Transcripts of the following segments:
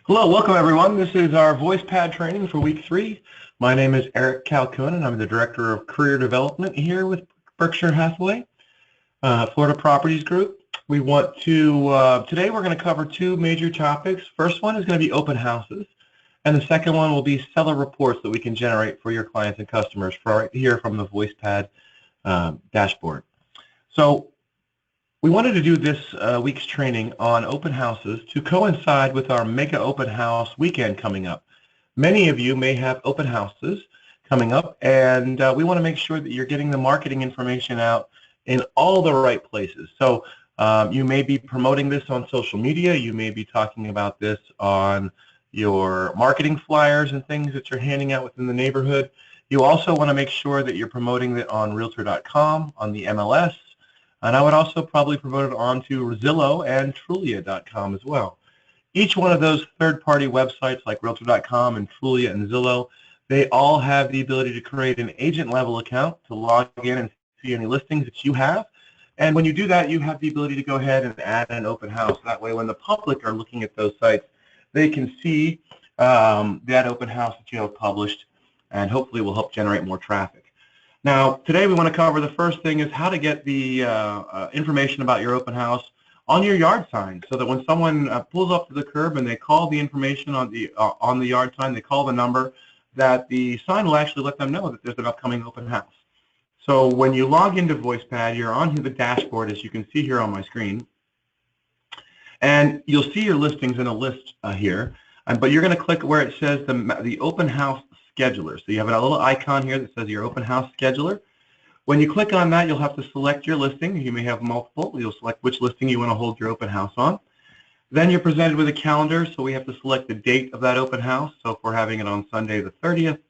Hello, welcome everyone. This is our Voicepad training for week 3. My name is Eric Calcoon and I'm the Director of Career Development here with Berkshire Hathaway, Florida Properties Group. We want to, today we're going to cover two major topics. First one is going to be open houses, and the second one will be seller reports that we can generate for your clients and customers right here from the Voicepad dashboard. So we wanted to do this week's training on open houses to coincide with our mega open house weekend coming up. Many of you may have open houses coming up, and we want to make sure that you're getting the marketing information out in all the right places. So you may be promoting this on social media. You may be talking about this on your marketing flyers and things that you're handing out within the neighborhood. You also want to make sure that you're promoting it on Realtor.com, on the MLS, and I would also probably promote it onto Zillow and Trulia.com as well. Each one of those third-party websites like Realtor.com and Trulia and Zillow, they all have the ability to create an agent-level account to log in and see any listings that you have. And when you do that, you have the ability to go ahead and add an open house. That way, when the public are looking at those sites, they can see that open house that you have published, and hopefully will help generate more traffic. Now, today we want to cover the first thing is how to get the information about your open house on your yard sign, so that when someone pulls up to the curb and they call the information on the yard sign, they call the number, that the sign will actually let them know that there's an upcoming open house. So when you log into Voicepad, you're onto the dashboard, as you can see here on my screen, and you'll see your listings in a list here, but you're going to click where it says the open house scheduler. So you have a little icon here that says your open house scheduler. When you click on that, you'll have to select your listing. You may have multiple. You'll select which listing you want to hold your open house on. Then you're presented with a calendar, so we have to select the date of that open house. So if we're having it on Sunday the 30th,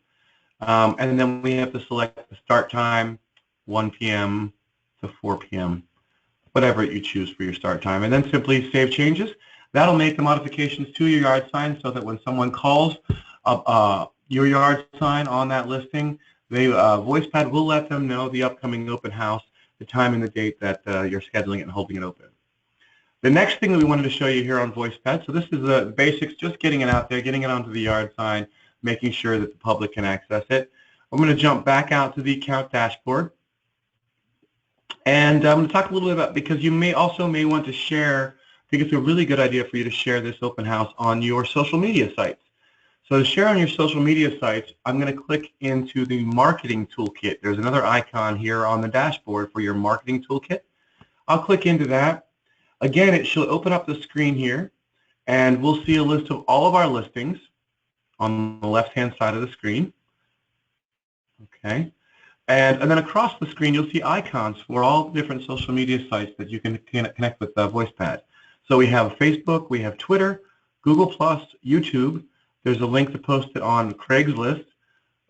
and then we have to select the start time, 1 p.m. to 4 p.m., whatever you choose for your start time, and then simply save changes. That'll make the modifications to your yard sign so that when someone calls your yard sign on that listing, Voicepad will let them know the upcoming open house, the time and the date that you're scheduling it and holding it open. The next thing that we wanted to show you here on Voicepad, so this is the basics, just getting it out there, getting it onto the yard sign, making sure that the public can access it. I'm going to jump back out to the account dashboard, and I'm going to talk a little bit about, because you may want to share, I think it's a really good idea for you to share this open house on your social media sites. So to share on your social media sites, I'm going to click into the marketing toolkit. There's another icon here on the dashboard for your marketing toolkit. I'll click into that. Again, it should open up the screen here, and we'll see a list of all of our listings on the left-hand side of the screen. Okay. And then across the screen, you'll see icons for all the different social media sites that you can connect with Voicepad. So we have Facebook, we have Twitter, Google+, YouTube. There's a link to post it on Craigslist.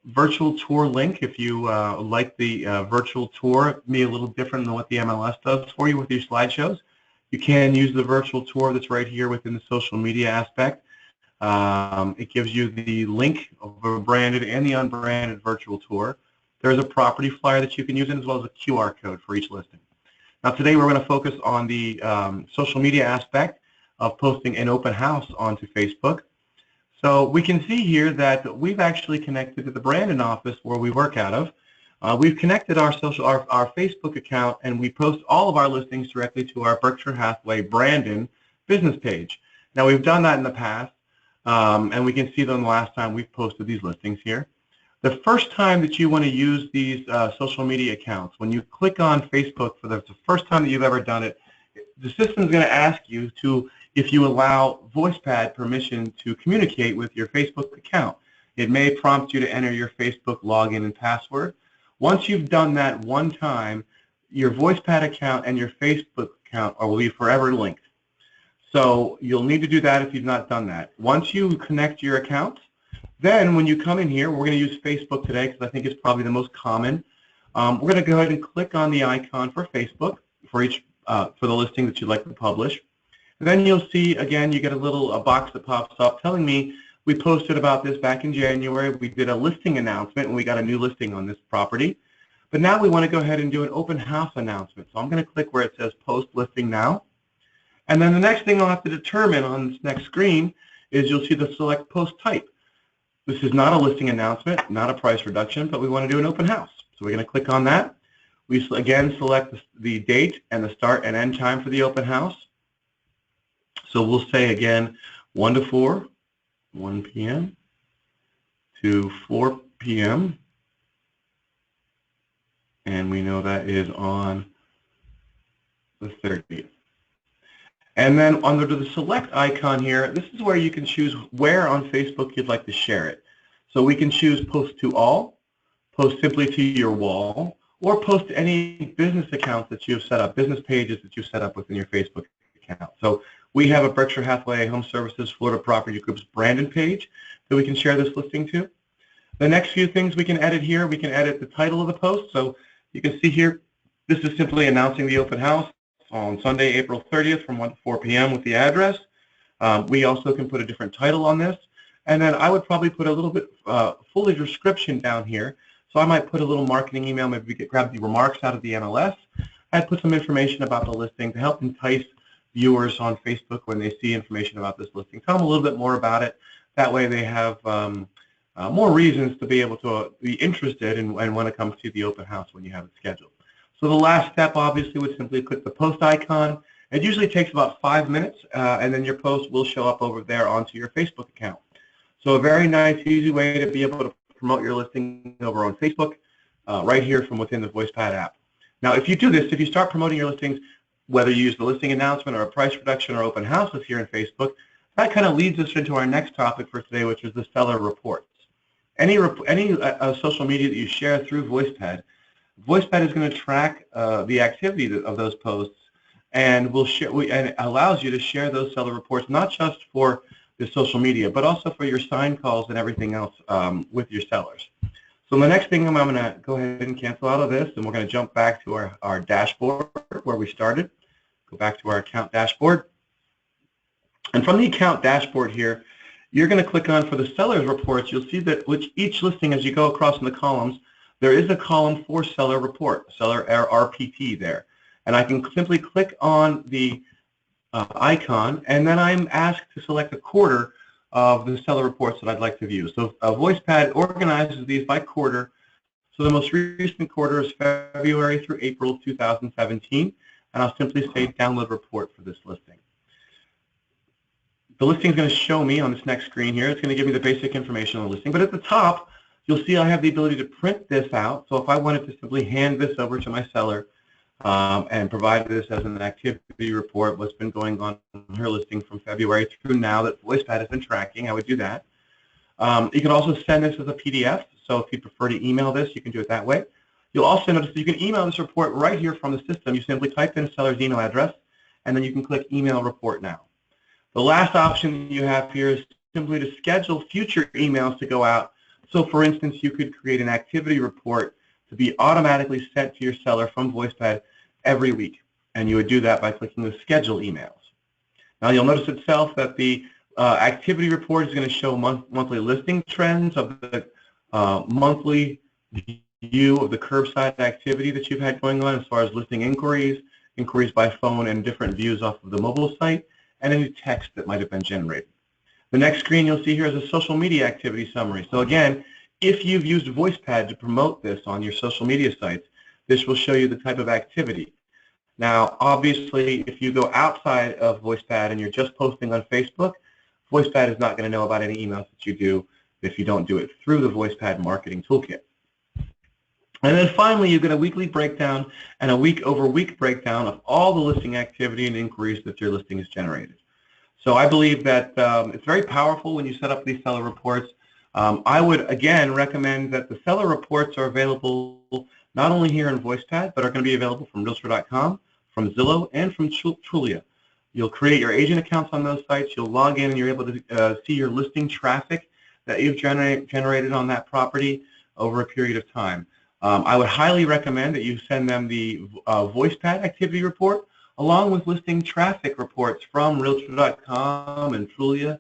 Virtual tour link, if you like the virtual tour, it may be a little different than what the MLS does for you with your slideshows. You can use the virtual tour that's right here within the social media aspect. It gives you the link of a branded and the unbranded virtual tour. There's a property flyer that you can use, as well as a QR code for each listing. Now today we're going to focus on the social media aspect of posting an open house onto Facebook. So we can see here that we've actually connected to the Brandon office where we work out of. We've connected our Facebook account, and we post all of our listings directly to our Berkshire Hathaway Brandon business page. Now we've done that in the past, and we can see them the last time we've posted these listings here. The first time that you want to use these social media accounts, when you click on Facebook for the first time that you've ever done it, the system is going to ask you if you allow Voicepad permission to communicate with your Facebook account. It may prompt you to enter your Facebook login and password. Once you've done that one time, your Voicepad account and your Facebook account will be forever linked. So you'll need to do that if you've not done that. Once you connect your accounts, then when you come in here, we're going to use Facebook today because I think it's probably the most common. We're going to go ahead and click on the icon for Facebook for the listing that you'd like to publish. And then you'll see, again, you get a box that pops up telling me we posted about this back in January. We did a listing announcement, and we got a new listing on this property. But now we want to go ahead and do an open house announcement. So I'm going to click where it says Post Listing Now. And then the next thing I'll have to determine on this next screen is you'll see the select post type. This is not a listing announcement, not a price reduction, but we want to do an open house. So we're going to click on that. We again select the date and the start and end time for the open house. So we'll say again 1 to 4, 1 p.m. to 4 p.m. And we know that is on the 30th. And then under the select icon here, this is where you can choose where on Facebook you'd like to share it. So we can choose post to all, post simply to your wall, or post to any business accounts that you've set up, business pages that you've set up within your Facebook account. So we have a Berkshire Hathaway Home Services Florida Property Group's branded page that we can share this listing to. The next few things we can edit here, we can edit the title of the post. So you can see here, this is simply announcing the open house on Sunday, April 30th from 1 to 4 p.m. with the address. We also can put a different title on this. And then I would probably put a little bit fuller description down here. So I might put a little marketing email, maybe grab the remarks out of the MLS. I'd put some information about the listing to help entice viewers on Facebook when they see information about this listing. Tell them a little bit more about it. That way they have more reasons to be able to be interested and want to come to the open house when you have it scheduled. So the last step obviously would simply click the post icon. It usually takes about 5 minutes and then your post will show up over there onto your Facebook account. So a very nice, easy way to be able to promote your listing over on Facebook right here from within the Voicepad app. Now if you do this, if you start promoting your listings, whether you use the listing announcement or a price reduction or open houses here in Facebook, that kind of leads us into our next topic for today, which is the seller reports. Any social media that you share through Voicepad, Voicepad is going to track the activity of those posts and and allows you to share those seller reports, not just for the social media, but also for your sign calls and everything else with your sellers. So the next thing I'm going to go ahead and cancel out of this, and we're going to jump back to our dashboard where we started. Go back to our account dashboard. And from the account dashboard here, you're going to click on for the seller's reports. You'll see that with each listing, as you go across in the columns, there is a column for seller report, seller RPT there. And I can simply click on the icon, and then I'm asked to select a quarter of the seller reports that I'd like to view. So Voicepad organizes these by quarter. So the most recent quarter is February through April 2017, and I'll simply say download report for this listing. The listing is going to show me on this next screen here. It's going to give me the basic information on the listing, but at the top, you'll see I have the ability to print this out. So if I wanted to simply hand this over to my seller and provide this as an activity report, what's been going on in her listing from February through now that Voicepad has been tracking, I would do that. You can also send this as a PDF. So if you prefer to email this, you can do it that way. You'll also notice that you can email this report right here from the system. You simply type in a seller's email address, and then you can click Email Report Now. The last option you have here is simply to schedule future emails to go out. So for instance, you could create an activity report to be automatically sent to your seller from Voicepad every week. And you would do that by clicking the Schedule Emails. Now you'll notice itself that the activity report is going to show monthly listing trends of the monthly view of the curbside activity that you've had going on as far as listing inquiries, inquiries by phone, and different views off of the mobile site, and any text that might have been generated. The next screen you'll see here is a social media activity summary. So again, if you've used Voicepad to promote this on your social media sites, this will show you the type of activity. Now, obviously, if you go outside of Voicepad and you're just posting on Facebook, Voicepad is not going to know about any emails that you do if you don't do it through the Voicepad marketing toolkit. And then finally, you get a weekly breakdown and a week-over-week breakdown of all the listing activity and inquiries that your listing has generated. So I believe that it's very powerful when you set up these seller reports. I would, again, recommend that the seller reports are available not only here in Voicepad, but are going to be available from Realtor.com, from Zillow, and from Trulia. You'll create your agent accounts on those sites. You'll log in, and you're able to see your listing traffic that you've generated on that property over a period of time. I would highly recommend that you send them the Voicepad activity report along with listing traffic reports from Realtor.com and Trulia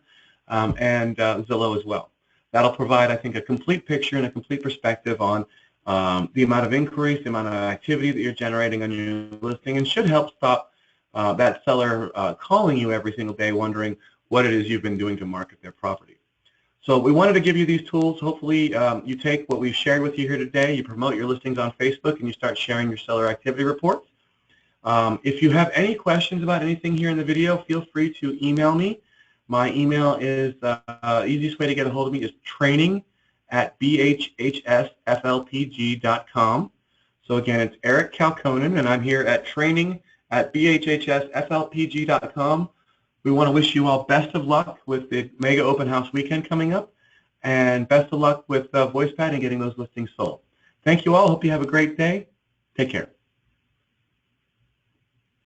and Zillow as well. That'll provide, I think, a complete picture and a complete perspective on the amount of inquiries, the amount of activity that you're generating on your listing, and should help stop that seller calling you every single day wondering what it is you've been doing to market their property. So we wanted to give you these tools. Hopefully you take what we've shared with you here today, you promote your listings on Facebook, and you start sharing your seller activity reports. If you have any questions about anything here in the video, feel free to email me. My email is, easiest way to get a hold of me is training@bhhsflpg.com. So again, it's Eric Calconen, and I'm here at training@bhhsflpg.com. We want to wish you all best of luck with the Mega Open House weekend coming up, and best of luck with Voicepad and getting those listings sold. Thank you all. Hope you have a great day. Take care.